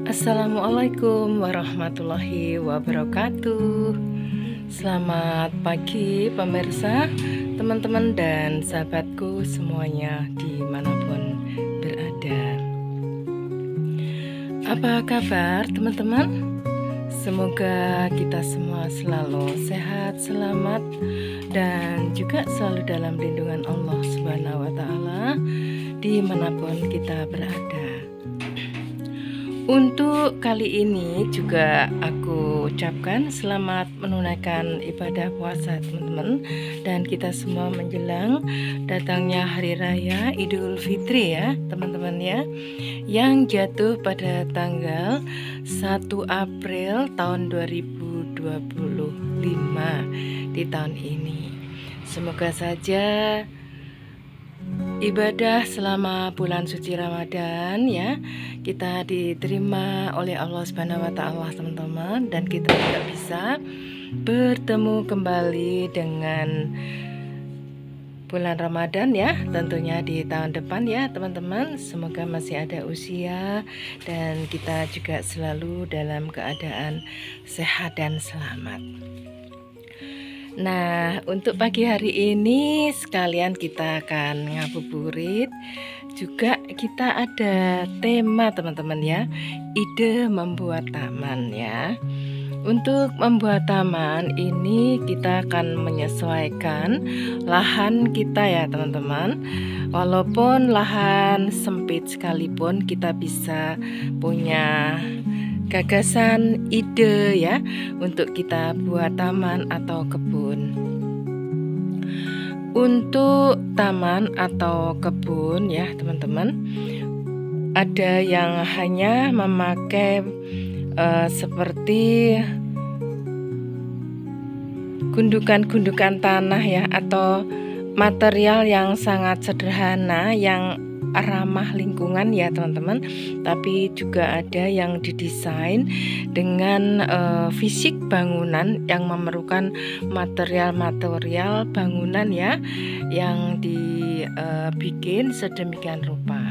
Assalamualaikum warahmatullahi wabarakatuh. Selamat pagi pemirsa, teman-teman dan sahabatku semuanya dimanapun berada. Apa kabar teman-teman? Semoga kita semua selalu sehat, selamat, dan juga selalu dalam lindungan Allah Subhanahu wa Ta'ala dimanapun kita berada. Untuk kali ini juga aku ucapkan selamat menunaikan ibadah puasa teman-teman, dan kita semua menjelang datangnya Hari Raya Idul Fitri ya teman-teman ya, yang jatuh pada tanggal 1 April tahun 2025 di tahun ini. Semoga saja ibadah selama bulan suci Ramadan ya kita diterima oleh Allah Subhanahu wa Ta'ala teman-teman, dan kita juga bisa bertemu kembali dengan bulan Ramadan ya tentunya di tahun depan ya teman-teman. Semoga masih ada usia dan kita juga selalu dalam keadaan sehat dan selamat. Nah, untuk pagi hari ini sekalian kita akan ngabuburit. Juga kita ada tema teman-teman ya, ide membuat taman ya. Untuk membuat taman ini kita akan menyesuaikan lahan kita ya teman-teman. Walaupun lahan sempit sekalipun kita bisa punya gagasan, ide ya untuk kita buat taman atau kebun. Untuk taman atau kebun ya teman-teman, ada yang hanya memakai seperti gundukan-gundukan tanah ya, atau material yang sangat sederhana yang ramah lingkungan ya teman-teman. Tapi juga ada yang didesain dengan fisik bangunan yang memerlukan material-material bangunan ya, yang dibikin sedemikian rupa.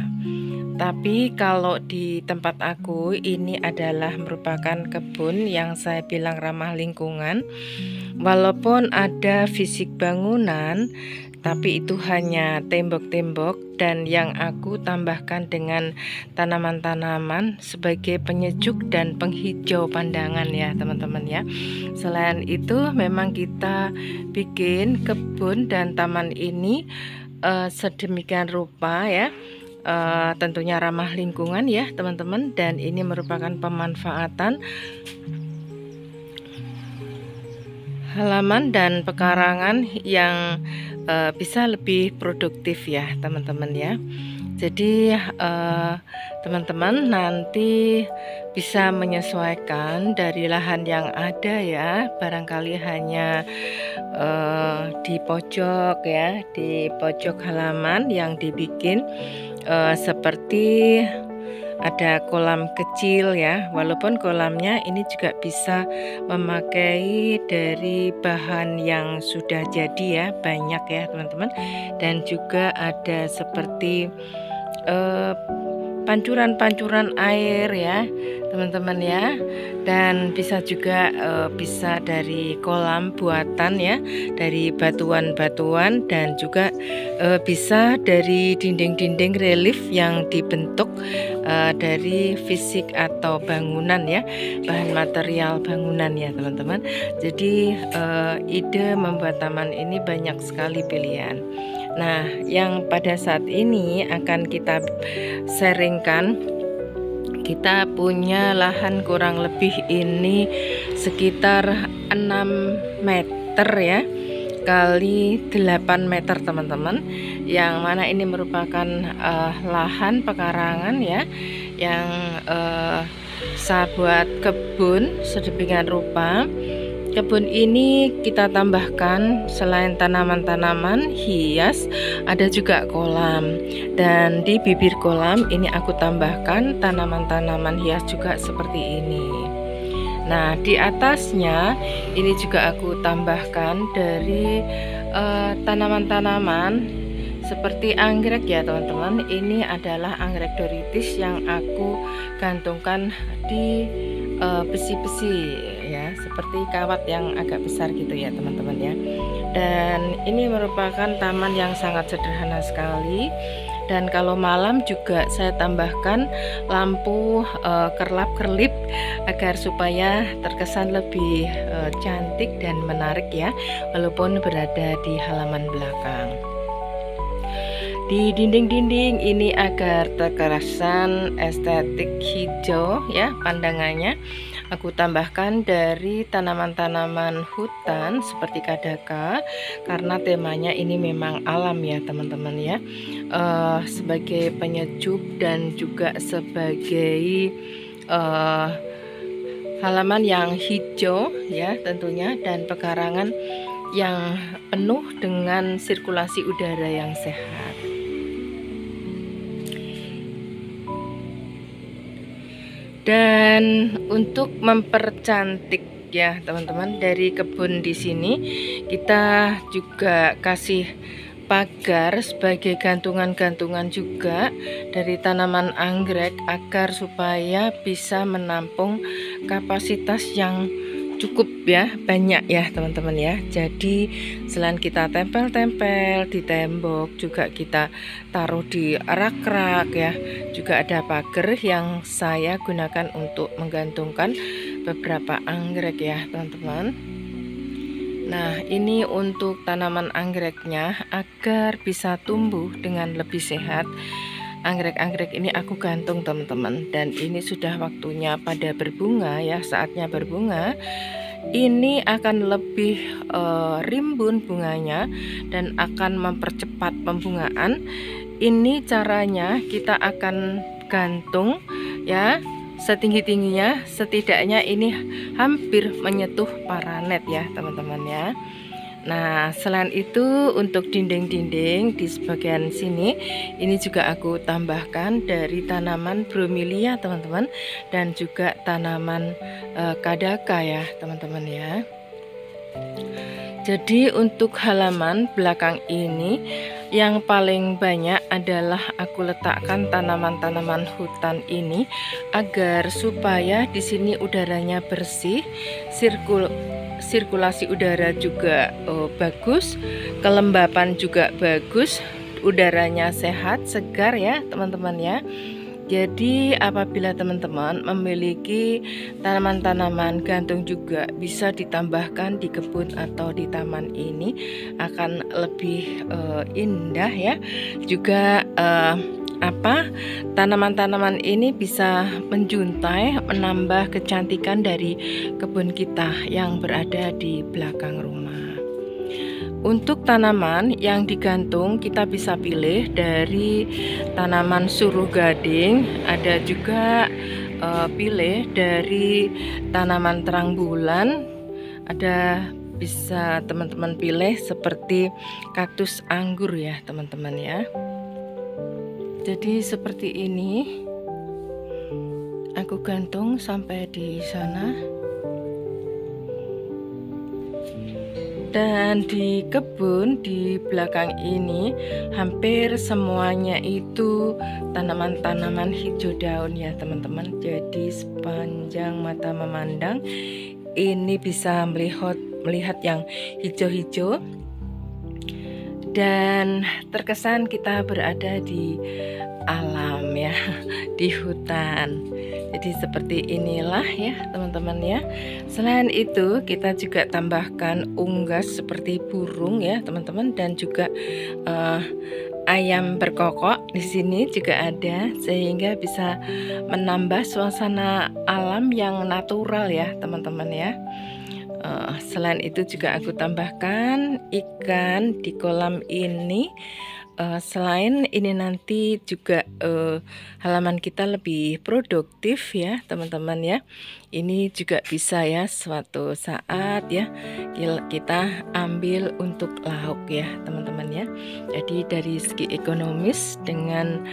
Tapi kalau di tempat aku ini adalah merupakan kebun yang saya bilang ramah lingkungan. Walaupun ada fisik bangunan, tapi itu hanya tembok-tembok, dan yang aku tambahkan dengan tanaman-tanaman sebagai penyejuk dan penghijau pandangan ya teman-teman ya. Selain itu memang kita bikin kebun dan taman ini sedemikian rupa ya, tentunya ramah lingkungan ya teman-teman, dan ini merupakan pemanfaatan halaman dan pekarangan yang bisa lebih produktif ya teman-teman ya. Jadi teman-teman nanti bisa menyesuaikan dari lahan yang ada ya, barangkali hanya di pojok ya, di pojok halaman yang dibikin seperti ada kolam kecil ya, walaupun kolamnya ini juga bisa memakai dari bahan yang sudah jadi ya, banyak ya teman-teman. Dan juga ada seperti pancuran-pancuran air ya teman-teman ya, dan bisa juga bisa dari kolam buatan ya, dari batuan-batuan, dan juga bisa dari dinding-dinding relief yang dibentuk dari fisik atau bangunan ya, bahan material bangunan ya teman-teman. Jadi ide membuat taman ini banyak sekali pilihan. Nah, yang pada saat ini akan kita sharingkan, kita punya lahan kurang lebih ini sekitar 6 meter ya, kali 8 meter teman-teman, yang mana ini merupakan lahan pekarangan ya, yang saya buat kebun sedemikian rupa. Kebun ini kita tambahkan selain tanaman-tanaman hias, ada juga kolam, dan di bibir kolam ini aku tambahkan tanaman-tanaman hias juga seperti ini. Nah, di atasnya ini juga aku tambahkan dari tanaman-tanaman seperti anggrek ya teman-teman. Ini adalah anggrek doritis yang aku gantungkan di besi-besi ya, seperti kawat yang agak besar gitu ya teman-teman ya. Dan ini merupakan taman yang sangat sederhana sekali. Dan kalau malam juga saya tambahkan lampu kerlap-kerlip agar supaya terkesan lebih cantik dan menarik ya, walaupun berada di halaman belakang. Di dinding-dinding ini agar terkesan estetik hijau ya pandangannya, aku tambahkan dari tanaman-tanaman hutan seperti kadaka, karena temanya ini memang alam ya teman-teman ya, sebagai penyejuk dan juga sebagai halaman yang hijau ya tentunya, dan pekarangan yang penuh dengan sirkulasi udara yang sehat. Dan untuk mempercantik ya teman-teman, dari kebun di sini kita juga kasih pagar sebagai gantungan-gantungan juga dari tanaman anggrek, agar supaya bisa menampung kapasitas yang cukup ya, banyak ya teman-teman ya. Jadi selain kita tempel-tempel di tembok, juga kita taruh di rak-rak ya, juga ada pagar yang saya gunakan untuk menggantungkan beberapa anggrek ya teman-teman. Nah, ini untuk tanaman anggreknya agar bisa tumbuh dengan lebih sehat. Anggrek-anggrek ini aku gantung teman-teman, dan ini sudah waktunya pada berbunga ya, saatnya berbunga. Ini akan lebih rimbun bunganya dan akan mempercepat pembungaan. Ini caranya, kita akan gantung ya setinggi-tingginya, setidaknya ini hampir menyentuh paranet ya teman-teman ya. Nah, selain itu untuk dinding-dinding di sebagian sini ini juga aku tambahkan dari tanaman bromelia teman-teman, dan juga tanaman kadaka ya teman-teman ya. Jadi untuk halaman belakang ini yang paling banyak adalah aku letakkan tanaman-tanaman hutan ini, agar supaya di sini udaranya bersih, sirkulasi udara juga bagus, kelembapan juga bagus, udaranya sehat, segar ya teman-teman ya. Jadi apabila teman-teman memiliki tanaman-tanaman gantung juga bisa ditambahkan di kebun atau di taman ini, akan lebih indah ya. Juga tanaman-tanaman ini bisa menjuntai, menambah kecantikan dari kebun kita yang berada di belakang rumah. Untuk tanaman yang digantung kita bisa pilih dari tanaman suruh gading, ada juga pilih dari tanaman terang bulan, ada bisa teman-teman pilih seperti kaktus anggur ya teman-teman ya. Jadi seperti ini aku gantung sampai di sana. Dan di kebun di belakang ini hampir semuanya itu tanaman-tanaman hijau daun ya teman-teman. Jadi sepanjang mata memandang ini bisa melihat yang hijau-hijau dan terkesan kita berada di alam ya, di hutan. Jadi seperti inilah ya teman-teman ya. Selain itu kita juga tambahkan unggas seperti burung ya teman-teman, dan juga ayam berkokok di sini juga ada, sehingga bisa menambah suasana alam yang natural ya teman-teman ya. Selain itu juga aku tambahkan ikan di kolam ini. Selain ini nanti juga halaman kita lebih produktif ya teman-teman ya. Ini juga bisa ya suatu saat ya kita ambil untuk lauk ya teman-teman ya. Jadi dari segi ekonomis dengan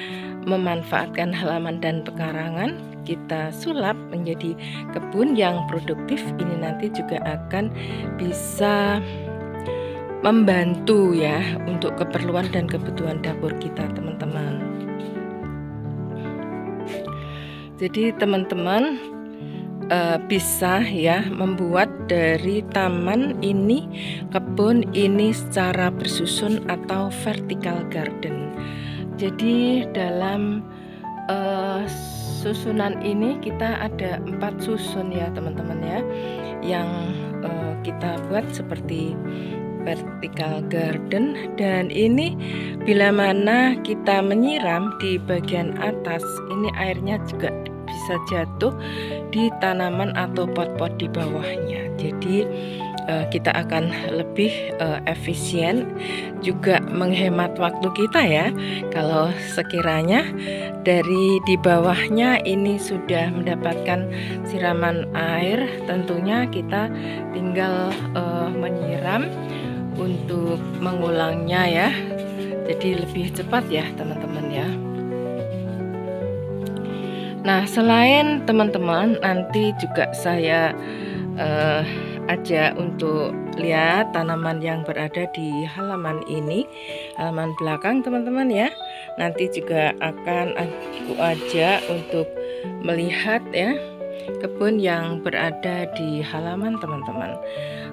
memanfaatkan halaman dan pekarangan kita sulap menjadi kebun yang produktif, ini nanti juga akan bisa membantu ya untuk keperluan dan kebutuhan dapur kita teman-teman. Jadi teman-teman bisa ya membuat dari taman ini, kebun ini secara bersusun atau vertical garden. Jadi dalam susunan ini kita ada 4 susun ya teman-teman ya, yang kita buat seperti vertical garden. Dan ini bila mana kita menyiram di bagian atas, ini airnya juga bisa jatuh di tanaman atau pot-pot di bawahnya. Jadi kita akan lebih efisien, juga menghemat waktu kita ya. Kalau sekiranya dari di bawahnya ini sudah mendapatkan siraman air, tentunya kita tinggal menyiram untuk mengulangnya ya. Jadi lebih cepat ya teman-teman ya. Nah, selain teman-teman nanti juga saya ajak untuk lihat tanaman yang berada di halaman ini, halaman belakang teman-teman ya. Nanti juga akan aku ajak untuk melihat ya kebun yang berada di halaman teman-teman.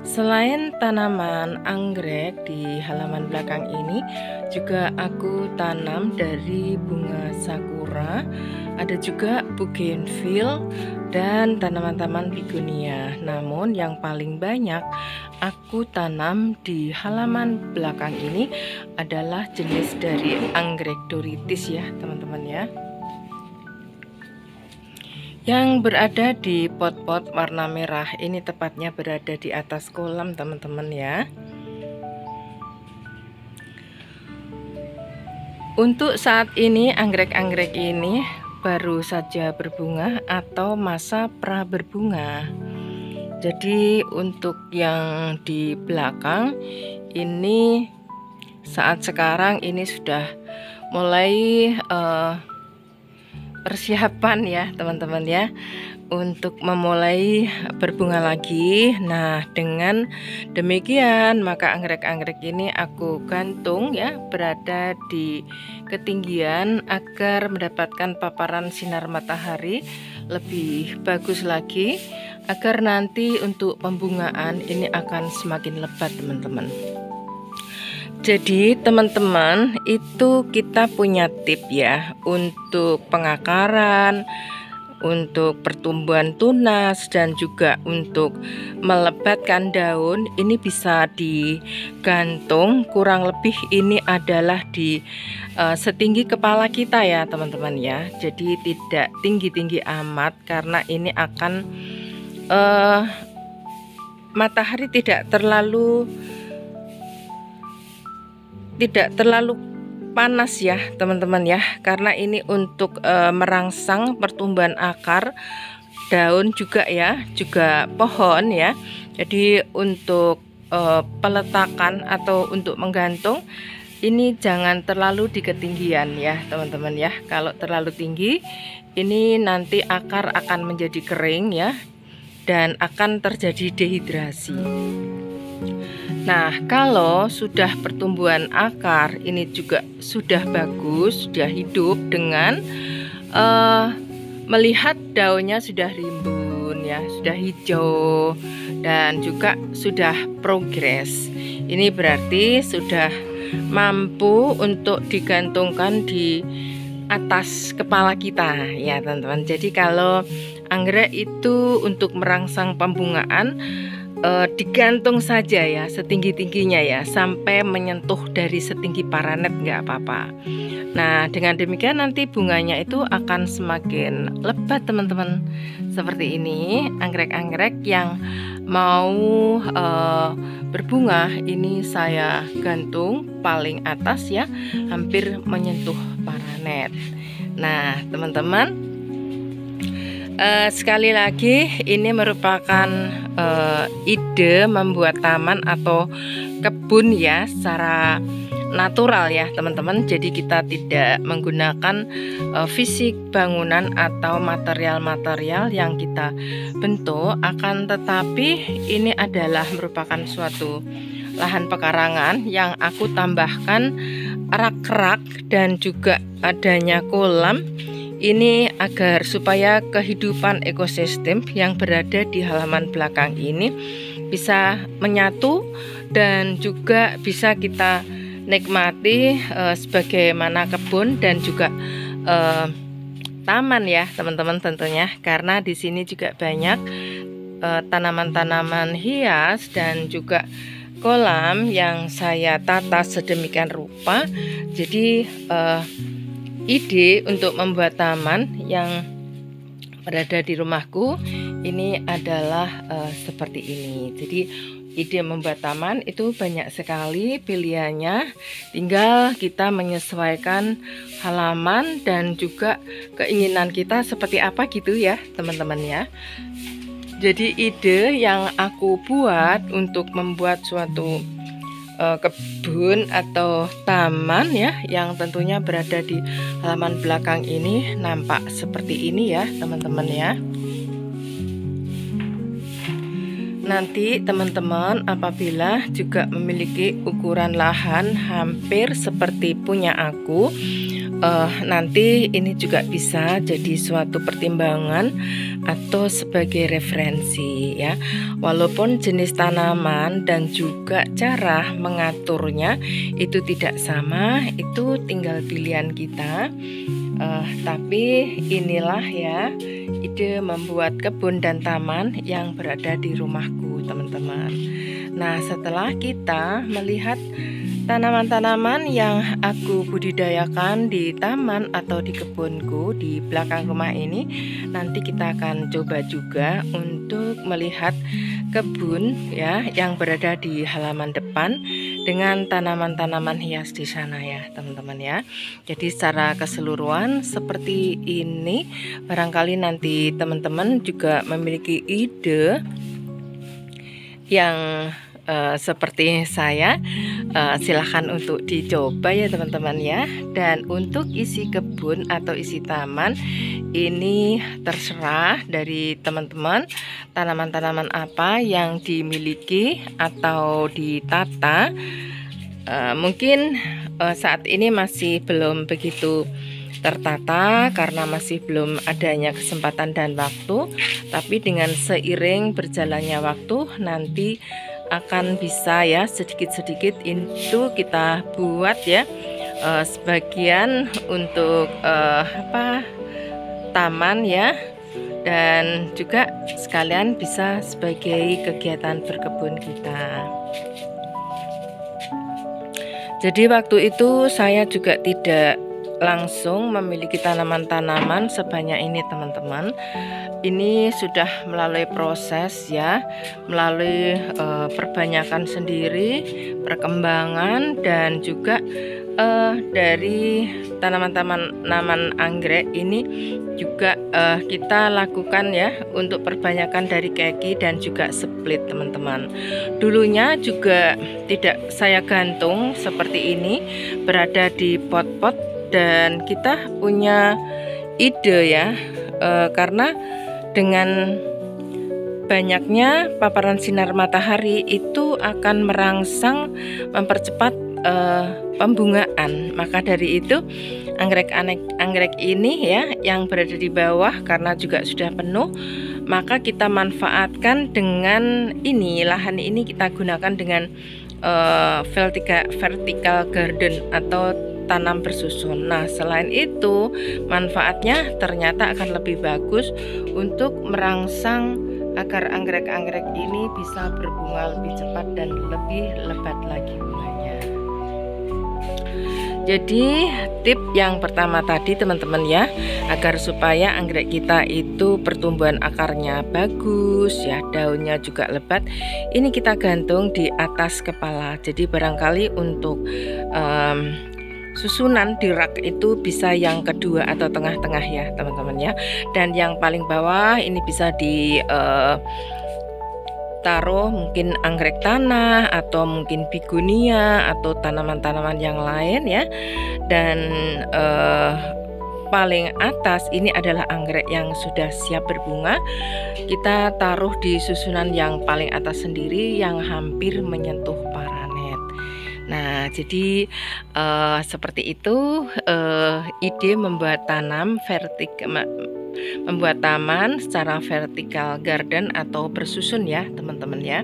Selain tanaman anggrek di halaman belakang ini, juga aku tanam dari bunga sakura, ada juga bougainville dan tanaman-tanaman begonia. Namun yang paling banyak aku tanam di halaman belakang ini adalah jenis dari anggrek doritis ya teman-teman ya, yang berada di pot-pot warna merah. Ini tepatnya berada di atas kolam teman-teman ya. Untuk saat ini anggrek-anggrek ini baru saja berbunga atau masa pra berbunga. Jadi untuk yang di belakang ini saat sekarang ini sudah mulai persiapan ya teman-teman ya, untuk memulai berbunga lagi. Nah, dengan demikian maka anggrek-anggrek ini aku gantung ya, berada di ketinggian agar mendapatkan paparan sinar matahari lebih bagus lagi, agar nanti untuk pembungaan ini akan semakin lebat teman-teman. Jadi teman-teman, itu kita punya tip ya untuk pengakaran, untuk pertumbuhan tunas, dan juga untuk melebatkan daun. Ini bisa digantung kurang lebih ini adalah di setinggi kepala kita ya teman-teman ya. Jadi tidak tinggi-tinggi amat, karena ini akan matahari tidak terlalu tidak terlalu panas ya teman-teman ya, karena ini untuk merangsang pertumbuhan akar, daun juga ya, juga pohon ya. Jadi untuk peletakan atau untuk menggantung ini jangan terlalu di ketinggian ya teman-teman ya. Kalau terlalu tinggi ini nanti akar akan menjadi kering ya, dan akan terjadi dehidrasi. Nah, kalau sudah pertumbuhan akar ini juga sudah bagus, sudah hidup dengan melihat daunnya sudah rimbun ya, sudah hijau dan juga sudah progres. Ini berarti sudah mampu untuk digantungkan di atas kepala kita ya teman-teman. Jadi kalau anggrek itu untuk merangsang pembungaan, digantung saja ya setinggi-tingginya ya, sampai menyentuh dari setinggi paranet nggak apa-apa. Nah, dengan demikian nanti bunganya itu akan semakin lebat teman-teman. Seperti ini anggrek-anggrek yang mau berbunga ini saya gantung paling atas ya, hampir menyentuh paranet. Nah teman-teman, sekali lagi ini merupakan ide membuat taman atau kebun ya secara natural ya teman-teman. Jadi kita tidak menggunakan fisik bangunan atau material-material yang kita bentuk, akan tetapi ini adalah merupakan suatu lahan pekarangan yang aku tambahkan rak-rak dan juga adanya kolam. Ini agar supaya kehidupan ekosistem yang berada di halaman belakang ini bisa menyatu dan juga bisa kita nikmati sebagaimana kebun dan juga taman ya teman-teman tentunya, karena di sini juga banyak tanaman-tanaman hias dan juga kolam yang saya tata sedemikian rupa. Jadi ide untuk membuat taman yang berada di rumahku ini adalah seperti ini. Jadi ide membuat taman itu banyak sekali pilihannya, tinggal kita menyesuaikan halaman dan juga keinginan kita seperti apa gitu ya teman-teman ya. Jadi ide yang aku buat untuk membuat suatu kebun atau taman ya, yang tentunya berada di halaman belakang ini nampak seperti ini ya teman-teman ya. Nanti teman-teman apabila juga memiliki ukuran lahan hampir seperti punya aku, nanti ini juga bisa jadi suatu pertimbangan atau sebagai referensi ya. Walaupun jenis tanaman dan juga cara mengaturnya itu tidak sama, itu tinggal pilihan kita. Tapi inilah ya ide membuat kebun dan taman yang berada di rumahku teman-teman. Nah, setelah kita melihat tanaman-tanaman yang aku budidayakan di taman atau di kebunku di belakang rumah ini, nanti kita akan coba juga untuk melihat kebun ya yang berada di halaman depan dengan tanaman-tanaman hias di sana ya teman-teman ya. Jadi secara keseluruhan seperti ini. Barangkali nanti teman-teman juga memiliki ide yang seperti saya, silahkan untuk dicoba ya teman-teman ya. Dan untuk isi kebun atau isi taman ini terserah dari teman-teman, tanaman-tanaman apa yang dimiliki atau ditata. Mungkin saat ini masih belum begitu tertata karena masih belum adanya kesempatan dan waktu, tapi dengan seiring berjalannya waktu nanti akan bisa ya sedikit-sedikit itu kita buat ya sebagian untuk taman ya, dan juga sekalian bisa sebagai kegiatan berkebun kita. Jadi waktu itu saya juga tidak langsung memiliki tanaman-tanaman sebanyak ini teman-teman. Ini sudah melalui proses ya, melalui perbanyakan sendiri, perkembangan, dan juga dari tanaman-tanaman anggrek ini juga kita lakukan ya untuk perbanyakan dari keki dan juga split teman-teman. Dulunya juga tidak saya gantung seperti ini, berada di pot-pot, dan kita punya ide ya, karena dengan banyaknya paparan sinar matahari itu akan merangsang, mempercepat pembungaan. Maka dari itu anggrek ini ya yang berada di bawah karena juga sudah penuh, maka kita manfaatkan dengan ini, lahan ini kita gunakan dengan vertical garden atau tanam bersusun. Nah, selain itu manfaatnya ternyata akan lebih bagus untuk merangsang agar anggrek-anggrek ini bisa berbunga lebih cepat dan lebih lebat lagi bunganya. Jadi tip yang pertama tadi teman-teman ya, agar supaya anggrek kita itu pertumbuhan akarnya bagus ya, daunnya juga lebat, ini kita gantung di atas kepala. Jadi barangkali untuk susunan di rak itu bisa yang kedua atau tengah-tengah ya teman-teman ya. Dan yang paling bawah ini bisa di taruh mungkin anggrek tanah atau mungkin bigunia atau tanaman-tanaman yang lain ya. Dan paling atas ini adalah anggrek yang sudah siap berbunga. Kita taruh di susunan yang paling atas sendiri yang hampir menyentuh paranet. Nah, jadi seperti itu ide membuat membuat taman secara vertical garden atau bersusun ya teman-teman ya.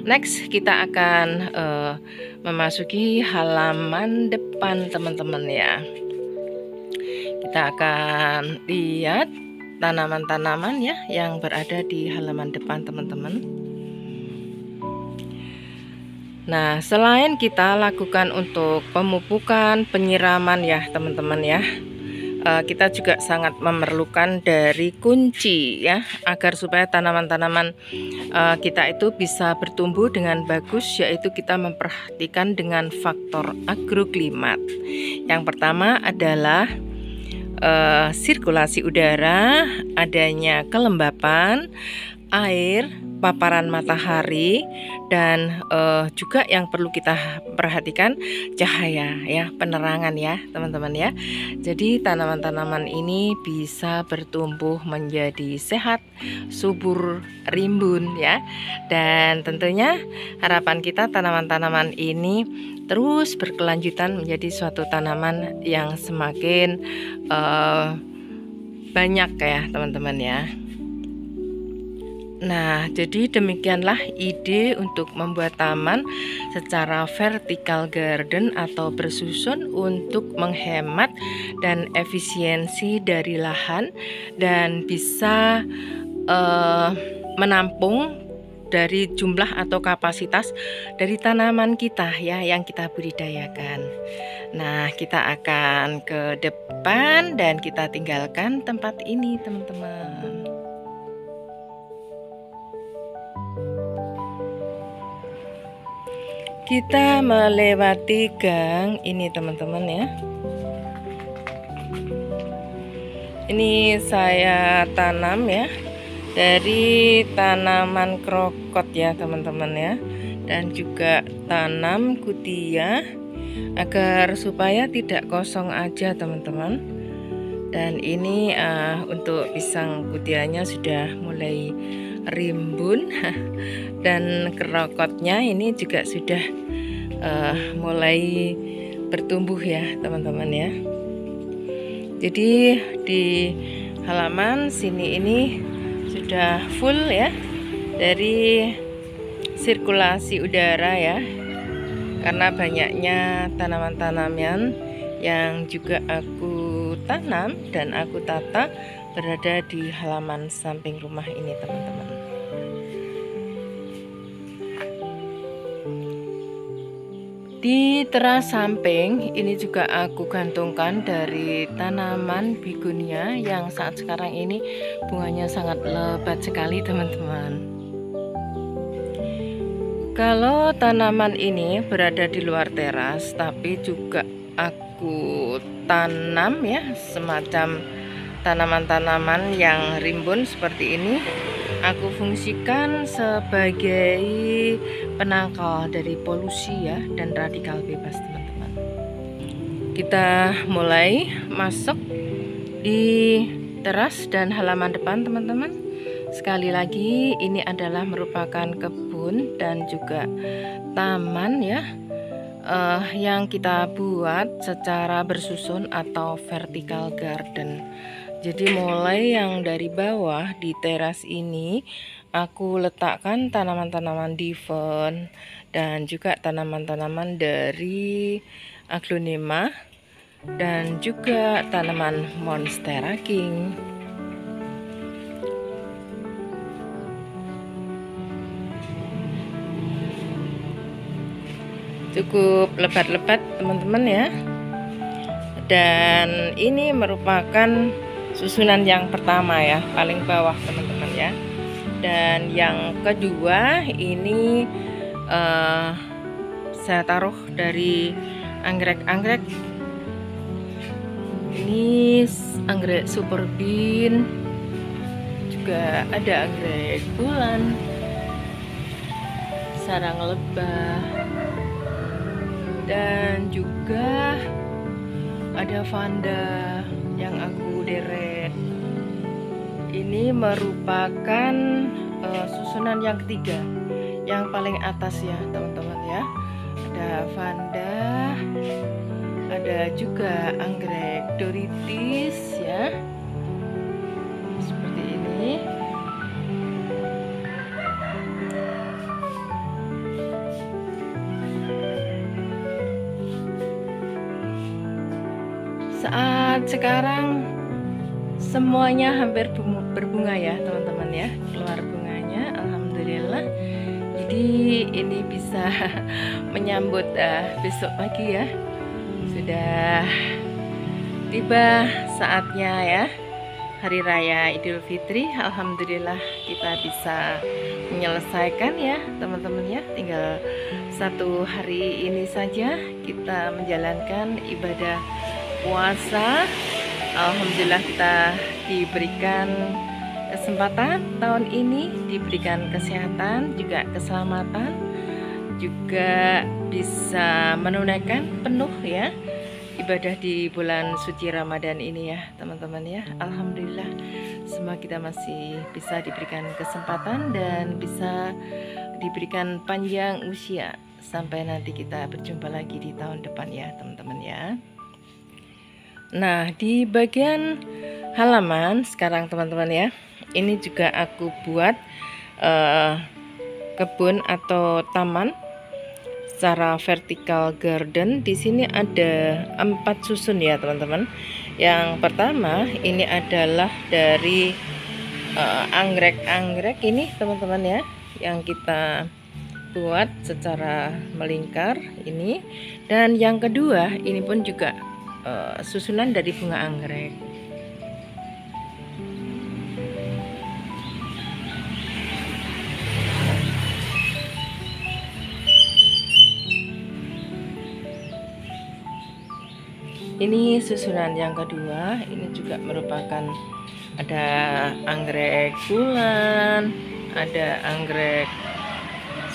Next kita akan memasuki halaman depan teman-teman ya. Kita akan lihat tanaman-tanaman ya yang berada di halaman depan teman-teman. Nah, selain kita lakukan untuk pemupukan, penyiraman ya teman-teman ya, kita juga sangat memerlukan dari kunci ya, agar supaya tanaman-tanaman kita itu bisa bertumbuh dengan bagus, yaitu kita memperhatikan dengan faktor agroklimat. Yang pertama adalah sirkulasi udara, adanya kelembapan, air, paparan matahari, dan juga yang perlu kita perhatikan cahaya ya, penerangan ya teman-teman ya. Jadi tanaman-tanaman ini bisa bertumbuh menjadi sehat, subur, rimbun ya. Dan tentunya harapan kita tanaman-tanaman ini terus berkelanjutan menjadi suatu tanaman yang semakin banyak ya teman-teman ya. Nah, jadi demikianlah ide untuk membuat taman secara vertical garden atau bersusun untuk menghemat dan efisiensi dari lahan, dan bisa menampung dari jumlah atau kapasitas dari tanaman kita ya yang kita budidayakan. Nah, kita akan ke depan dan kita tinggalkan tempat ini teman-teman. Kita melewati gang ini teman-teman ya. Ini saya tanam ya, dari tanaman krokot ya teman-teman ya, dan juga tanam kutia agar supaya tidak kosong aja teman-teman. Dan ini untuk pisang kutianya sudah mulai rimbun dan krokotnya ini juga sudah mulai bertumbuh ya teman-teman ya. Jadi di halaman sini ini sudah full ya dari sirkulasi udara ya, karena banyaknya tanaman-tanaman yang juga aku tanam dan aku tata berada di halaman samping rumah ini teman-teman. Di teras samping ini juga aku gantungkan dari tanaman begonia yang saat sekarang ini bunganya sangat lebat sekali teman-teman. Kalau tanaman ini berada di luar teras, tapi juga aku tanam ya, semacam tanaman-tanaman yang rimbun seperti ini. Aku fungsikan sebagai penangkal dari polusi ya, dan radikal bebas teman-teman. Kita mulai masuk di teras dan halaman depan teman-teman. Sekali lagi ini adalah merupakan kebun dan juga taman ya, yang kita buat secara bersusun atau vertical garden. Jadi mulai yang dari bawah di teras ini aku letakkan tanaman-tanaman divon dan juga tanaman-tanaman dari aglonema dan juga tanaman monstera king. Cukup lebat-lebat teman-teman ya. Dan ini merupakan susunan yang pertama ya, paling bawah teman-teman ya. Dan yang kedua ini saya taruh dari anggrek-anggrek. Ini anggrek super bean, juga ada anggrek bulan, sarang lebah, dan juga ada vanda yang aku deret. Ini merupakan susunan yang ketiga, yang paling atas ya teman-teman ya. Ada vanda, ada juga anggrek doritis ya, seperti ini. Saat sekarang semuanya hampir berbunga ya teman-teman ya, keluar bunganya alhamdulillah. Jadi ini bisa menyambut besok pagi ya, sudah tiba saatnya ya, Hari Raya Idul Fitri. Alhamdulillah kita bisa menyelesaikan ya teman-teman ya, tinggal 1 hari ini saja kita menjalankan ibadah puasa. Alhamdulillah kita diberikan kesempatan tahun ini, diberikan kesehatan juga keselamatan, juga bisa menunaikan penuh ya ibadah di bulan suci Ramadan ini ya teman-teman ya. Alhamdulillah semua kita masih bisa diberikan kesempatan dan bisa diberikan panjang usia sampai nanti kita berjumpa lagi di tahun depan ya teman-teman ya. Nah, di bagian halaman sekarang teman-teman ya, ini juga aku buat kebun atau taman secara vertical garden. Di sini ada 4 susun ya teman-teman. Yang pertama ini adalah dari anggrek-anggrek ini teman-teman ya, yang kita buat secara melingkar ini. Dan yang kedua ini pun juga susunan dari bunga anggrek. Ini susunan yang kedua, ini juga merupakan ada anggrek bulan, ada anggrek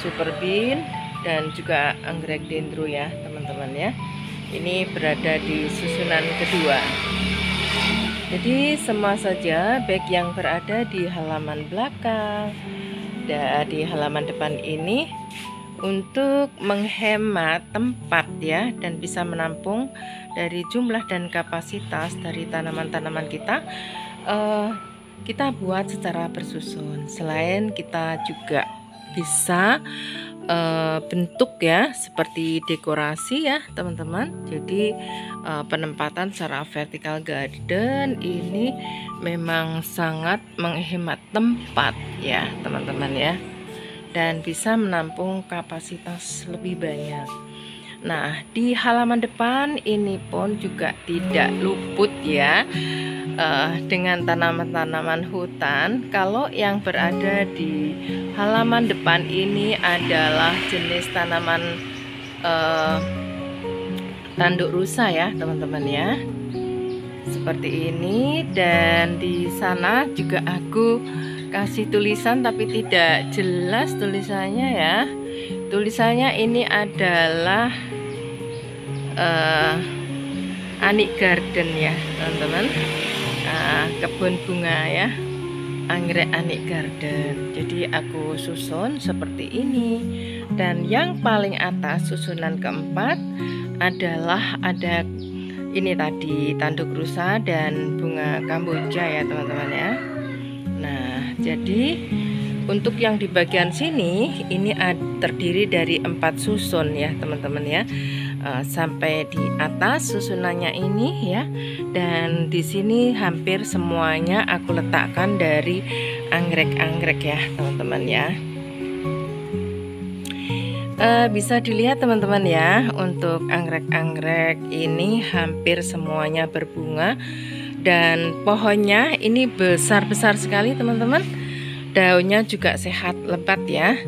super bean, dan juga anggrek dendro ya teman-teman ya. Ini berada di susunan kedua. Jadi semua saja baik yang berada di halaman belakang dan di halaman depan ini untuk menghemat tempat ya, dan bisa menampung dari jumlah dan kapasitas dari tanaman-tanaman kita, kita buat secara bersusun. Selain kita juga bisa bentuk ya seperti dekorasi ya teman-teman. Jadi penempatan secara vertical garden ini memang sangat menghemat tempat ya teman-teman ya, dan bisa menampung kapasitas lebih banyak. Nah, di halaman depan ini pun juga tidak luput ya dengan tanaman-tanaman hutan. Kalau yang berada di halaman depan ini adalah jenis tanaman tanduk rusa ya teman-teman ya, seperti ini. Dan di sana juga aku kasih tulisan tapi tidak jelas tulisannya ya. Tulisannya ini adalah Anik Garden ya teman-teman, kebun bunga ya, anggrek Anik Garden. Jadi aku susun seperti ini. Dan yang paling atas susunan keempat adalah ada ini tadi tanduk rusa dan bunga kamboja ya teman-teman ya. Nah, jadi untuk yang di bagian sini ini terdiri dari 4 susun ya teman-teman ya, sampai di atas susunannya ini ya. Dan di sini hampir semuanya aku letakkan dari anggrek-anggrek ya teman-teman ya. Bisa dilihat teman-teman ya, untuk anggrek-anggrek ini hampir semuanya berbunga. Dan pohonnya ini besar-besar sekali teman-teman. Daunnya juga sehat lebat ya.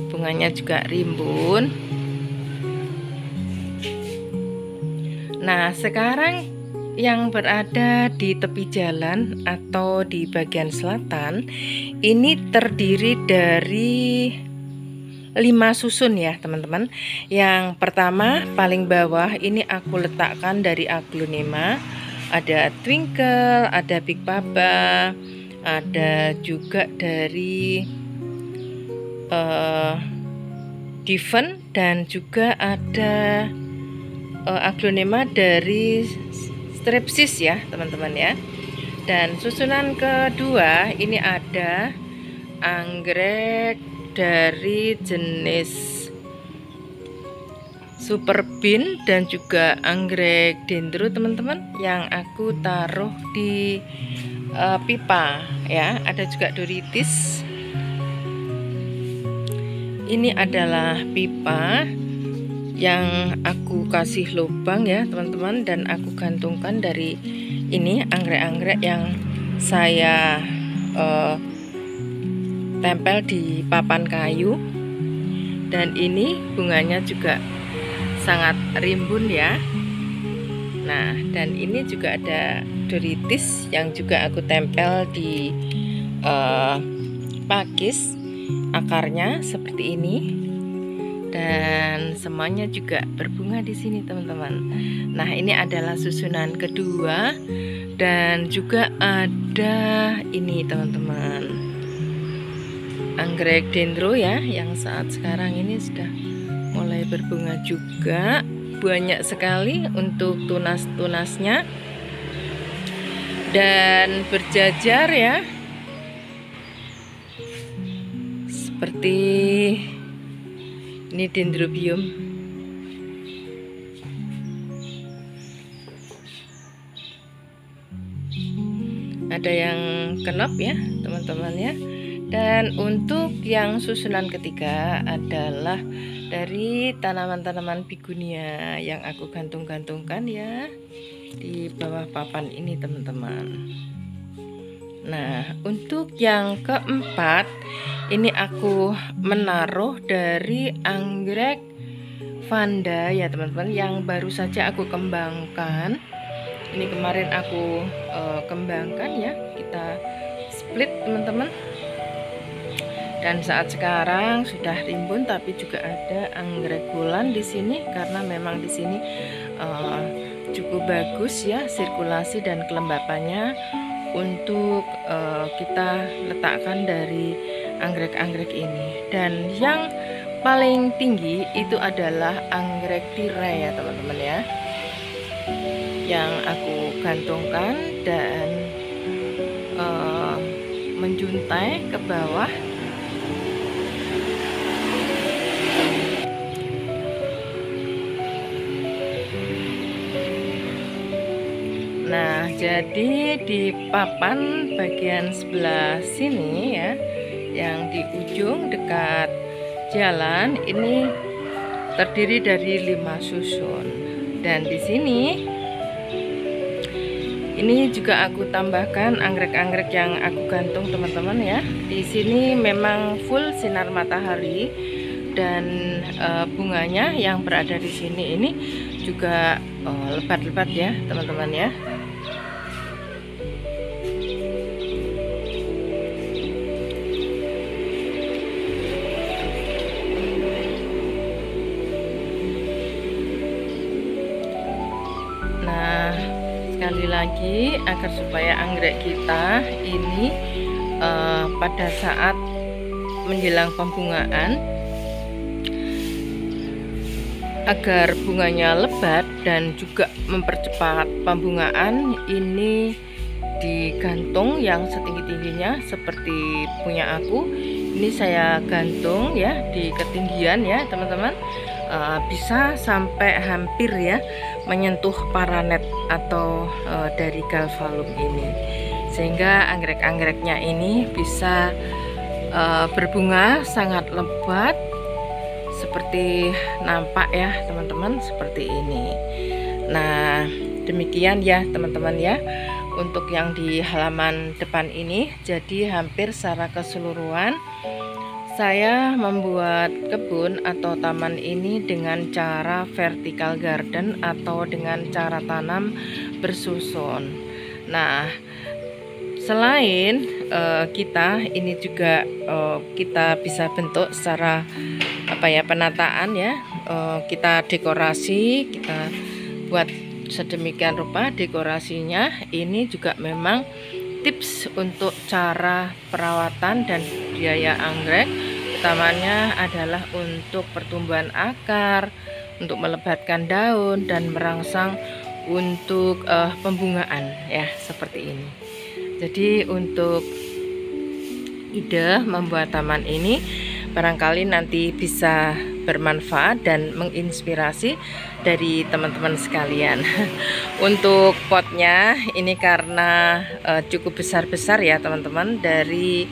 Bunganya juga rimbun. Nah, sekarang yang berada di tepi jalan atau di bagian selatan ini terdiri dari 5 susun ya teman-teman. Yang pertama paling bawah ini aku letakkan dari aglonema. Ada twinkle, ada big baba, ada juga dari diven, dan juga ada aglonema dari strepsis ya teman-teman ya. Dan susunan kedua ini ada anggrek dari jenis super bean dan juga anggrek dendro teman-teman, yang aku taruh di pipa ya. Ada juga doritis. Ini adalah pipa yang aku kasih lubang ya teman-teman, dan aku gantungkan dari ini anggrek-anggrek yang saya tempel di papan kayu. Dan ini bunganya juga sangat rimbun ya. Nah, dan ini juga ada doritis yang juga aku tempel di pakis akarnya seperti ini. Dan semuanya juga berbunga di sini teman-teman. Nah, ini adalah susunan kedua. Dan juga ada ini teman-teman, anggrek dendro ya, yang saat sekarang ini sudah mulai berbunga juga. Banyak sekali untuk tunas-tunasnya dan berjajar ya, seperti ini dendrobium. Ada yang kenop ya teman-teman ya. Dan untuk yang susunan ketiga adalah dari tanaman-tanaman bigunia yang aku gantung-gantungkan ya di bawah papan ini teman-teman. Nah, untuk yang keempat ini aku menaruh dari anggrek vanda ya teman-teman, yang baru saja aku kembangkan. Ini kemarin aku kembangkan ya, kita split teman-teman. Dan saat sekarang sudah rimbun, tapi juga ada anggrek bulan di sini karena memang di sini cukup bagus ya sirkulasi dan kelembapannya untuk kita letakkan dari anggrek-anggrek ini. Dan yang paling tinggi itu adalah anggrek tirai ya teman-teman ya, yang aku gantungkan dan menjuntai ke bawah. Nah, jadi di papan bagian sebelah sini ya, yang di ujung dekat jalan ini terdiri dari 5 susun. Dan di sini ini juga aku tambahkan anggrek-anggrek yang aku gantung teman-teman ya. Di sini memang full sinar matahari dan bunganya yang berada di sini ini juga lebat-lebat ya teman-teman ya. Nah, sekali lagi agar supaya anggrek kita ini pada saat menjelang pembungaan, agar bunganya lebat dan juga mempercepat pembungaan, ini digantung yang setinggi-tingginya seperti punya aku. Ini saya gantung ya di ketinggian ya teman-teman, bisa sampai hampir ya menyentuh paranet atau dari galvalum ini, sehingga anggrek-anggreknya ini bisa berbunga sangat lebat seperti nampak ya teman-teman, seperti ini. Nah, demikian ya teman-teman ya untuk yang di halaman depan ini. Jadi hampir secara keseluruhan saya membuat kebun atau taman ini dengan cara vertical garden atau dengan cara tanam bersusun. Nah, selain kita ini juga kita bisa bentuk secara penataan ya, kita dekorasi, kita buat sedemikian rupa dekorasinya. Ini juga memang tips untuk cara perawatan dan biaya anggrek. Utamanya adalah untuk pertumbuhan akar, untuk melebatkan daun dan merangsang untuk pembungaan ya, seperti ini. Jadi untuk ide membuat taman ini barangkali nanti bisa bermanfaat dan menginspirasi dari teman-teman sekalian. Untuk potnya ini karena cukup besar-besar ya teman-teman, dari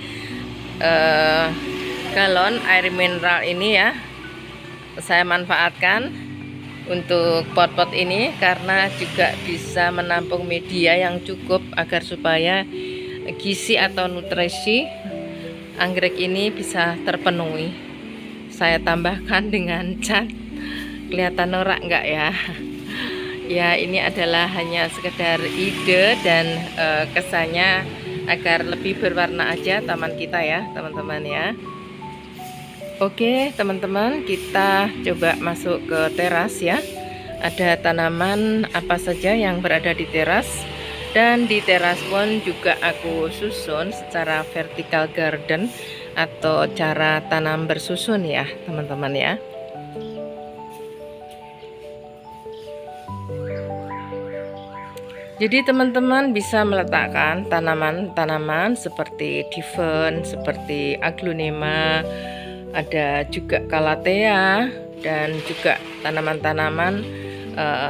galon air mineral ini ya saya manfaatkan untuk pot-pot ini karena juga bisa menampung media yang cukup agar supaya gizi atau nutrisi anggrek ini bisa terpenuhi. Saya tambahkan dengan cat, kelihatan norak enggak ya? Ya, ini adalah hanya sekedar ide dan kesannya agar lebih berwarna aja taman kita ya teman-teman ya. Oke teman-teman, kita coba masuk ke teras ya. Ada tanaman apa saja yang berada di teras, dan di teras pun juga aku susun secara vertical garden atau cara tanam bersusun ya teman-teman ya. Jadi teman-teman bisa meletakkan tanaman-tanaman seperti diven, seperti aglonema, ada juga calathea, dan juga tanaman-tanaman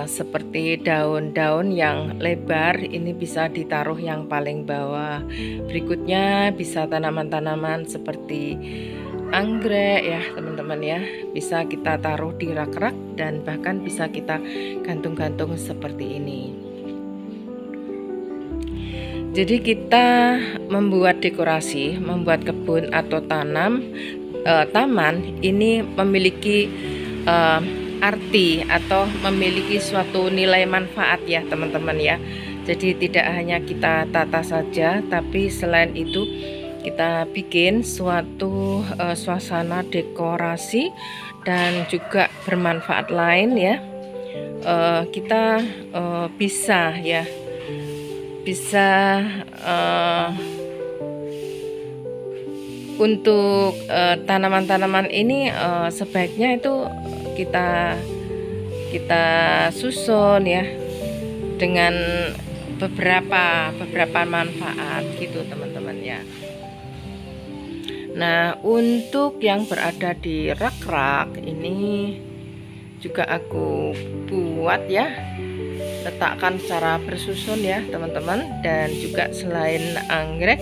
seperti daun-daun yang lebar ini bisa ditaruh yang paling bawah. Berikutnya bisa tanaman-tanaman seperti anggrek ya teman-teman ya, bisa kita taruh di rak-rak dan bahkan bisa kita gantung-gantung seperti ini. Jadi kita membuat dekorasi, membuat kebun atau taman ini memiliki arti atau memiliki suatu nilai manfaat ya teman-teman ya. Jadi tidak hanya kita tata saja, tapi selain itu kita bikin suatu suasana dekorasi dan juga bermanfaat lain ya. Kita bisa untuk tanaman-tanaman ini sebaiknya itu kita susun ya dengan beberapa manfaat gitu teman-teman ya. Nah, untuk yang berada di rak-rak ini juga aku buat ya, letakkan secara bersusun ya teman-teman. Dan juga selain anggrek,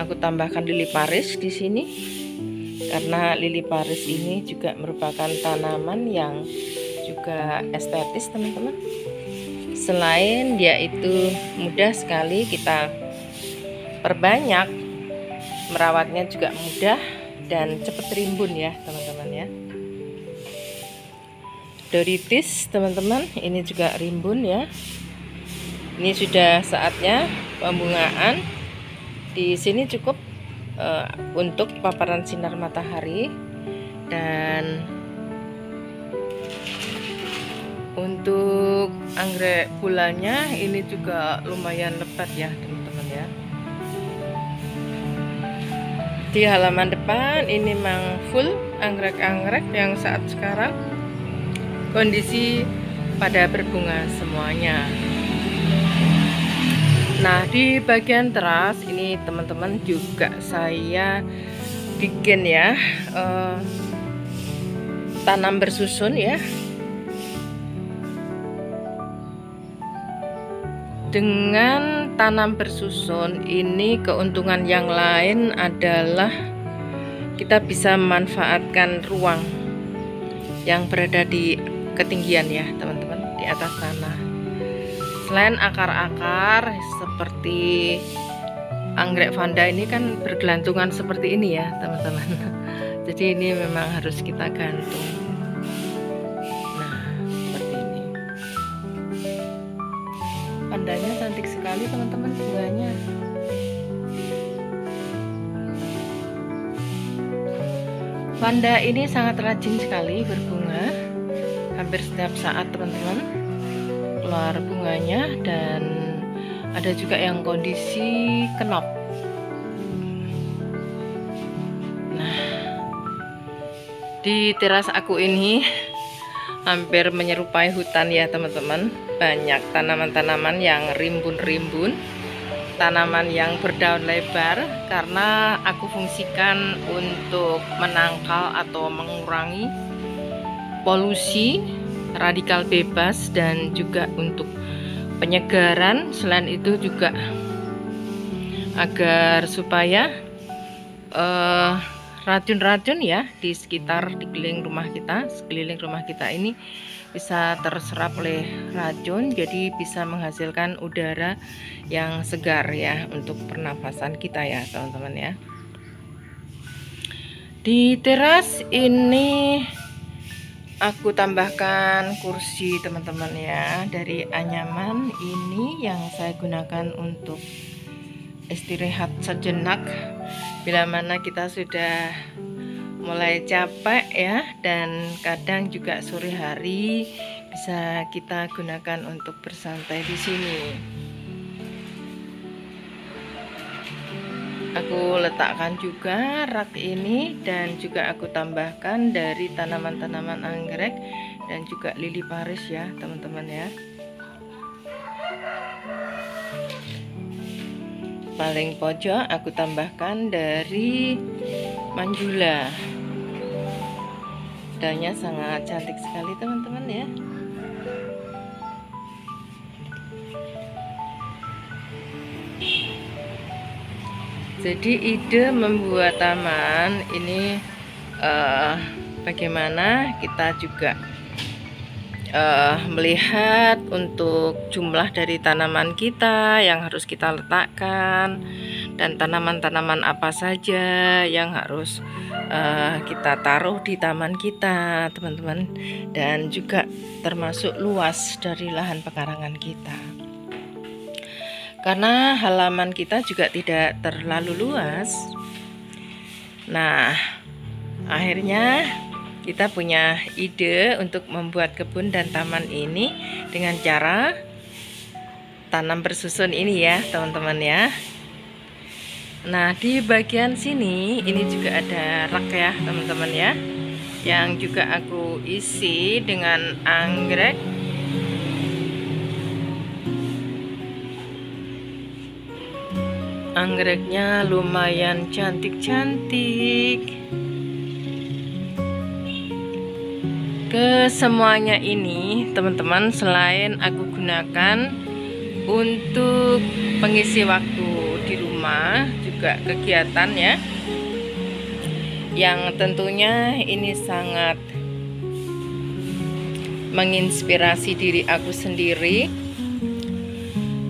aku tambahkan lili paris di sini. karena lili Paris ini juga merupakan tanaman yang juga estetis teman-teman. Selain dia itu mudah sekali kita perbanyak, merawatnya juga mudah dan cepat rimbun ya teman-teman ya. Doritis teman-teman, ini juga rimbun ya. Ini sudah saatnya pembungaan. Di sini cukup untuk paparan sinar matahari, dan untuk anggrek bulannya ini juga lumayan lebat ya teman-teman ya. Di halaman depan ini memang full anggrek-anggrek yang saat sekarang kondisi pada berbunga semuanya. Nah, di bagian teras ini teman-teman juga saya bikin ya tanam bersusun ya. Dengan tanam bersusun ini keuntungan yang lain adalah kita bisa memanfaatkan ruang yang berada di ketinggian ya teman-teman, di atas tanah. Selain akar-akar seperti anggrek vanda ini kan bergelantungan seperti ini ya teman-teman. Jadi ini memang harus kita gantung. Nah, seperti ini. Vandanya cantik sekali teman-teman bunganya. Vanda ini sangat rajin sekali berbunga. Hampir setiap saat teman-teman keluar bunganya, dan ada juga yang kondisi kenop. Nah, di teras aku ini hampir menyerupai hutan ya teman-teman. Banyak tanaman-tanaman yang rimbun-rimbun, tanaman yang berdaun lebar, karena aku fungsikan untuk menangkal atau mengurangi polusi radikal bebas, dan juga untuk penyegaran. Selain itu juga agar supaya racun-racun ya di sekitar, di sekeliling rumah kita ini bisa terserap oleh racun, jadi bisa menghasilkan udara yang segar ya untuk pernafasan kita ya teman-teman ya. Di teras ini aku tambahkan kursi teman-teman ya, dari anyaman ini yang saya gunakan untuk istirahat sejenak bila mana kita sudah mulai capek ya, dan kadang juga sore hari bisa kita gunakan untuk bersantai di sini. Aku letakkan juga rak ini, dan juga aku tambahkan dari tanaman-tanaman anggrek dan juga lili Paris ya teman-teman ya. Paling pojok aku tambahkan dari manjula. Daunnya sangat cantik sekali teman-teman ya. Jadi ide membuat taman ini bagaimana kita juga melihat untuk jumlah dari tanaman kita yang harus kita letakkan, dan tanaman-tanaman apa saja yang harus kita taruh di taman kita teman-teman, dan juga termasuk luas dari lahan pekarangan kita. Karena halaman kita juga tidak terlalu luas. Nah, akhirnya kita punya ide untuk membuat kebun dan taman ini dengan cara tanam bersusun ini ya teman-teman ya. Nah, di bagian sini ini juga ada rak ya teman-teman ya, yang juga aku isi dengan anggrek. Anggreknya lumayan cantik-cantik. Kesemuanya ini teman-teman selain aku gunakan untuk pengisi waktu di rumah, juga kegiatan ya. yang tentunya ini sangat menginspirasi diri aku sendiri.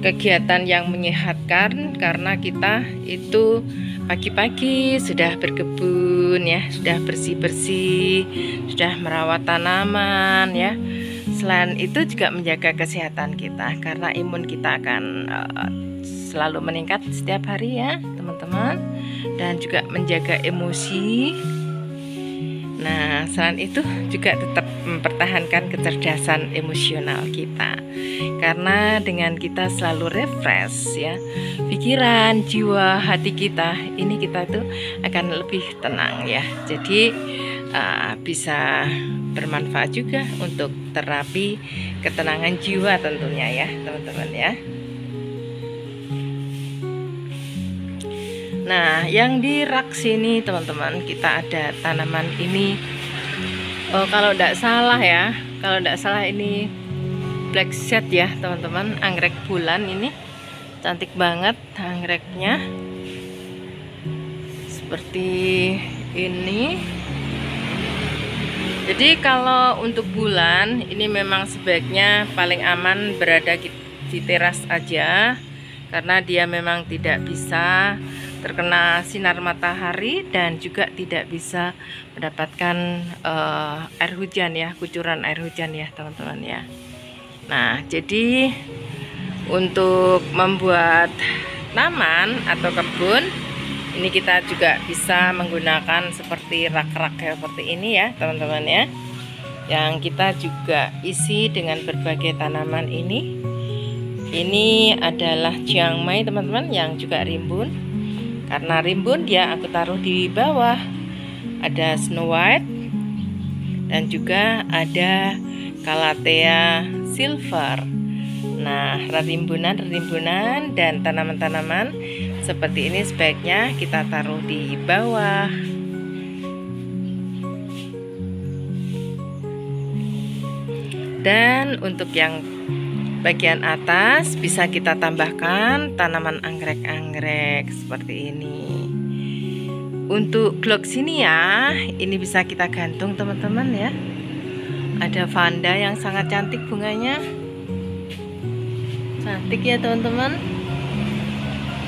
Kegiatan yang menyehatkan karena kita itu pagi-pagi sudah berkebun ya, sudah bersih-bersih, sudah merawat tanaman ya. Selain itu juga menjaga kesehatan kita karena imun kita akan selalu meningkat setiap hari ya teman-teman, dan juga menjaga emosi. Nah, selain itu juga tetap mempertahankan kecerdasan emosional kita. Karena dengan kita selalu refresh ya, pikiran, jiwa, hati kita, ini kita itu akan lebih tenang ya. Jadi bisa bermanfaat juga untuk terapi ketenangan jiwa tentunya ya, teman-teman ya. Nah, yang di rak sini teman-teman, kita ada tanaman ini. Kalau tidak salah ini black seed ya teman-teman, anggrek bulan. Ini cantik banget anggreknya, seperti ini. Jadi kalau untuk bulan ini memang sebaiknya paling aman berada di teras aja, karena dia memang tidak bisa terkena sinar matahari dan juga tidak bisa mendapatkan air hujan ya, kucuran air hujan ya teman-teman ya. Nah, jadi untuk membuat taman atau kebun ini kita juga bisa menggunakan seperti rak-rak seperti ini ya teman-teman ya, yang kita juga isi dengan berbagai tanaman ini. Ini adalah Chiangmai teman-teman, yang juga rimbun. Karena rimbun dia aku taruh di bawah. Ada Snow White dan juga ada Calathea silver. Nah, rimbunan dan tanaman-tanaman seperti ini sebaiknya kita taruh di bawah. Dan untuk yang bagian atas bisa kita tambahkan tanaman anggrek-anggrek seperti ini. Untuk gloxinia ini bisa kita gantung teman-teman ya. Ada vanda yang sangat cantik bunganya. Cantik ya teman-teman.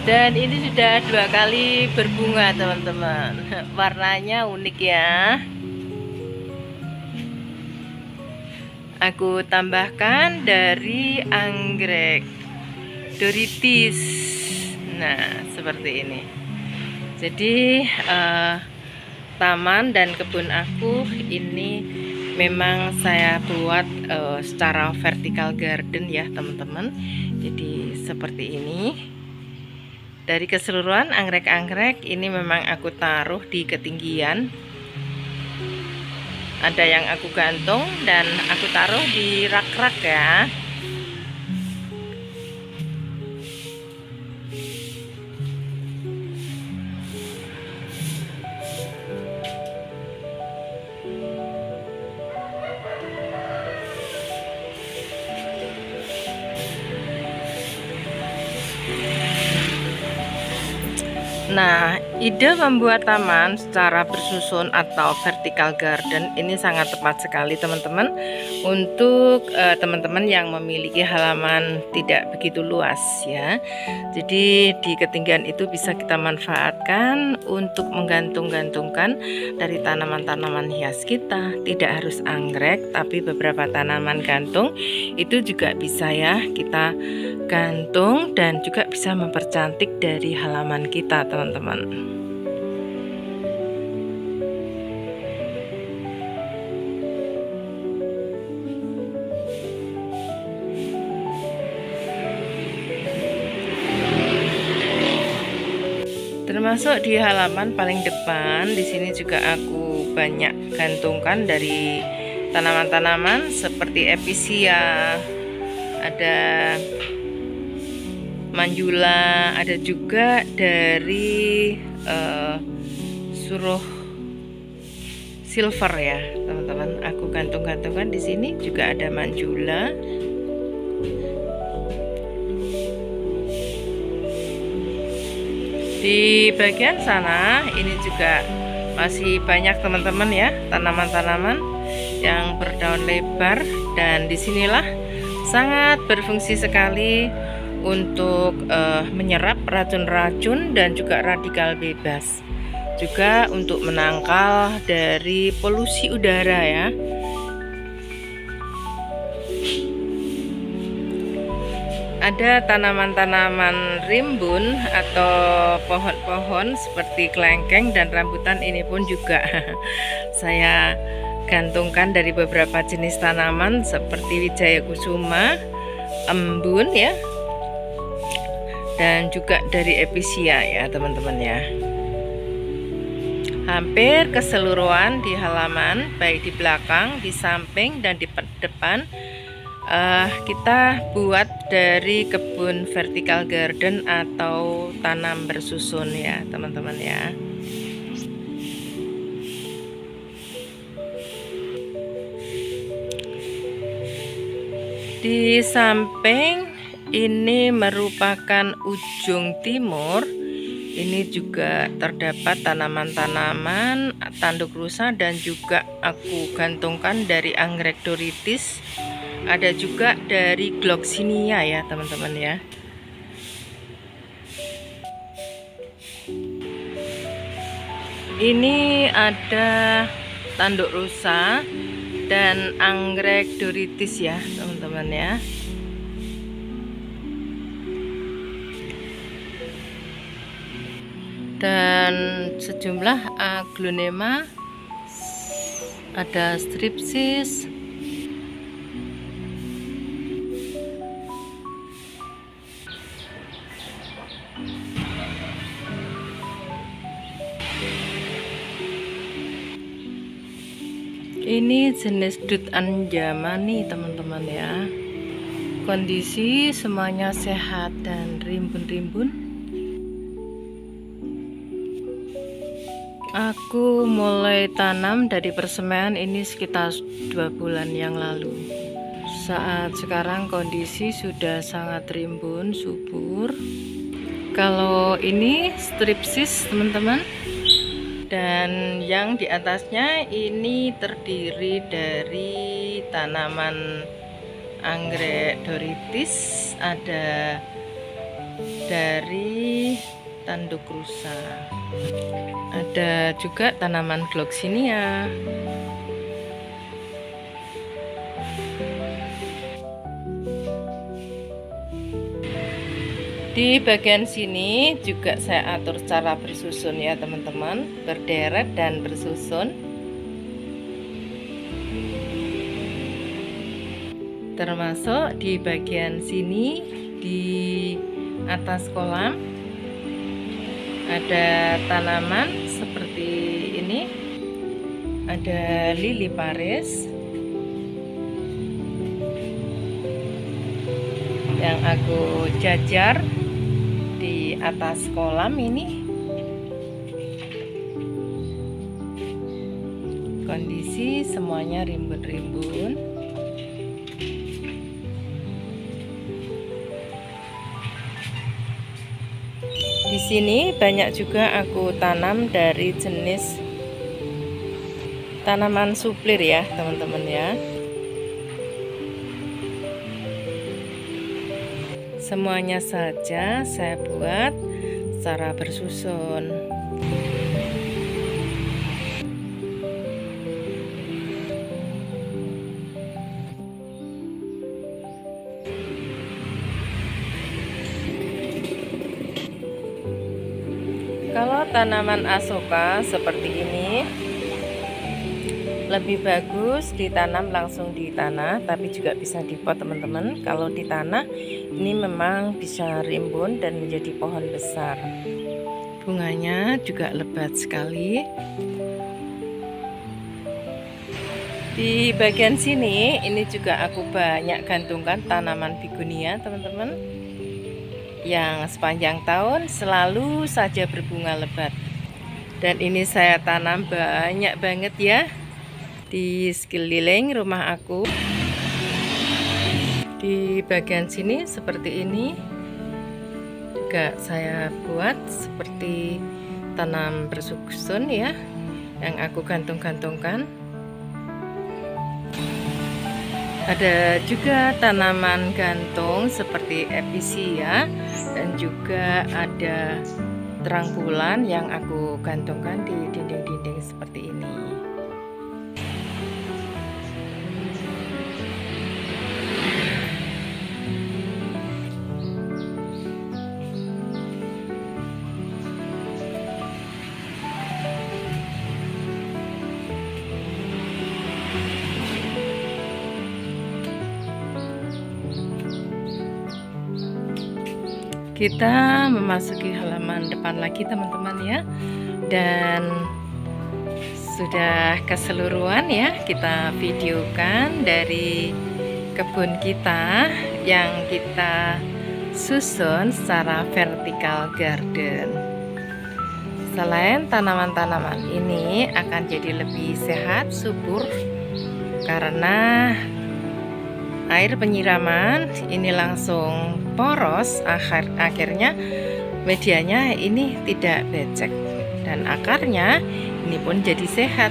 Dan ini sudah 2 kali berbunga teman-teman. Warnanya unik ya. Aku tambahkan dari anggrek Doritis. Nah, seperti ini. Jadi taman dan kebun aku ini memang saya buat secara vertical garden ya teman-teman. Jadi seperti ini. Dari keseluruhan anggrek-anggrek ini memang aku taruh di ketinggian. Ada yang aku gantung dan aku taruh di rak-rak ya. Nah, ide membuat taman secara bersusun atau vertical garden ini sangat tepat sekali teman-teman, untuk teman-teman yang memiliki halaman tidak begitu luas ya. Jadi di ketinggian itu bisa kita manfaatkan untuk menggantung-gantungkan dari tanaman-tanaman hias kita. Tidak harus anggrek, tapi beberapa tanaman gantung itu juga bisa ya kita gantung, dan juga bisa mempercantik dari halaman kita teman-teman. Termasuk di halaman paling depan, di sini juga aku banyak gantungkan dari tanaman-tanaman seperti episia, ada manjula, ada juga dari suruh silver ya teman-teman. Aku gantung-gantungkan di sini juga ada manjula. Di bagian sana ini juga Masih banyak teman-teman ya tanaman-tanaman yang berdaun lebar, dan disinilah sangat berfungsi sekali untuk menyerap racun-racun dan juga radikal bebas, juga untuk menangkal dari polusi udara ya. Ada tanaman-tanaman rimbun atau pohon-pohon seperti kelengkeng dan rambutan, ini pun juga saya gantungkan dari beberapa jenis tanaman seperti wijaya kusuma, embun ya, dan juga dari episia ya teman-teman ya. Hampir keseluruhan di halaman, baik di belakang, di samping, dan di depan, kita buat dari kebun vertical garden atau tanam bersusun ya teman-teman ya. Di samping ini merupakan ujung timur. Ini juga terdapat tanaman-tanaman tanduk rusa, dan juga aku gantungkan dari anggrek doritis. Ada juga dari gloxinia ya teman-teman ya. Ini ada tanduk rusa dan anggrek doritis ya teman-teman ya. Dan sejumlah aglonema, ada stripsis, ini jenis dut anjamani teman-teman ya. Kondisi semuanya sehat dan rimbun-rimbun. Aku mulai tanam dari persemaian ini sekitar 2 bulan yang lalu. Saat sekarang kondisi sudah sangat rimbun, subur. Kalau ini stripsis teman-teman, dan yang di atasnya ini terdiri dari tanaman anggrek doritis, ada dari tanduk rusa, ada juga tanaman gloxinia. Di bagian sini juga saya atur secara bersusun ya teman-teman, berderet dan bersusun. Termasuk di bagian sini di atas kolam ada tanaman seperti ini, ada lili Paris yang aku jajar di atas kolam ini. Kondisi semuanya rimbun-rimbun. Di sini banyak juga aku tanam dari jenis tanaman suplir ya teman-teman ya. Semuanya saja saya buat secara bersusun. Kalau tanaman asoka seperti ini lebih bagus ditanam langsung di tanah, tapi juga bisa di pot teman-teman. Kalau di tanah ini memang bisa rimbun dan menjadi pohon besar. Bunganya juga lebat sekali. Di bagian sini ini juga aku banyak gantungkan tanaman begonia teman-teman, yang sepanjang tahun selalu saja berbunga lebat. Dan ini saya tanam banyak banget ya di sekeliling rumah aku. Di bagian sini seperti ini juga saya buat seperti tanam bersusun ya. yang aku gantung-gantungkan. Ada juga tanaman gantung seperti episia dan juga ada terang bulan yang aku gantungkan di dinding-dinding seperti ini. Kita memasuki halaman depan lagi teman-teman ya, dan sudah keseluruhan ya kita videokan dari kebun kita yang kita susun secara vertical garden. Selain tanaman-tanaman ini akan jadi lebih sehat, subur, karena air penyiraman ini langsung poros, akhirnya medianya ini tidak becek dan akarnya ini pun jadi sehat.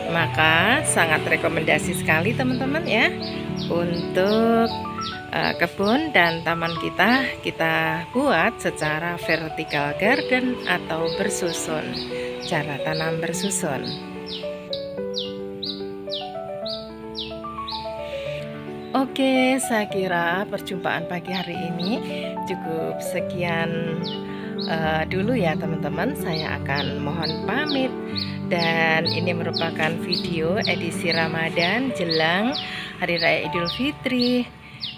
Maka sangat rekomendasi sekali teman-teman ya untuk kebun dan taman kita buat secara vertical garden atau bersusun, cara tanam bersusun. Oke, saya kira perjumpaan pagi hari ini cukup sekian dulu ya teman-teman. Saya akan mohon pamit, dan ini merupakan video edisi Ramadan jelang Hari Raya Idul Fitri.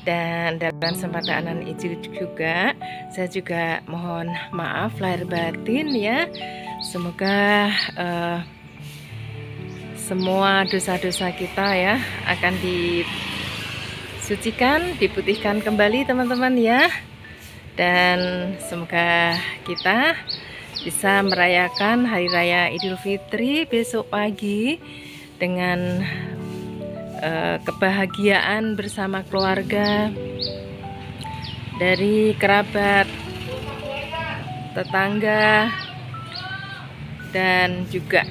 Dan dalam kesempatan itu juga saya juga mohon maaf lahir batin ya. Semoga semua dosa-dosa kita ya akan disucikan, diputihkan kembali teman-teman ya. Dan semoga kita bisa merayakan Hari Raya Idul Fitri besok pagi dengan kebahagiaan bersama keluarga, dari kerabat, tetangga, dan juga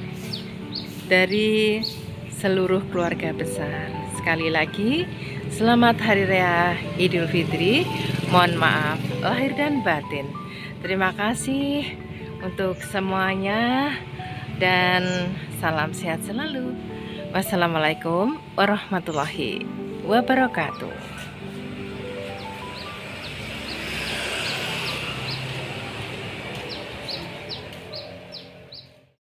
dari seluruh keluarga besar. Sekali lagi, selamat Hari Raya Idul Fitri. Mohon maaf lahir dan batin. Terima kasih untuk semuanya dan salam sehat selalu. Wassalamualaikum warahmatullahi wabarakatuh.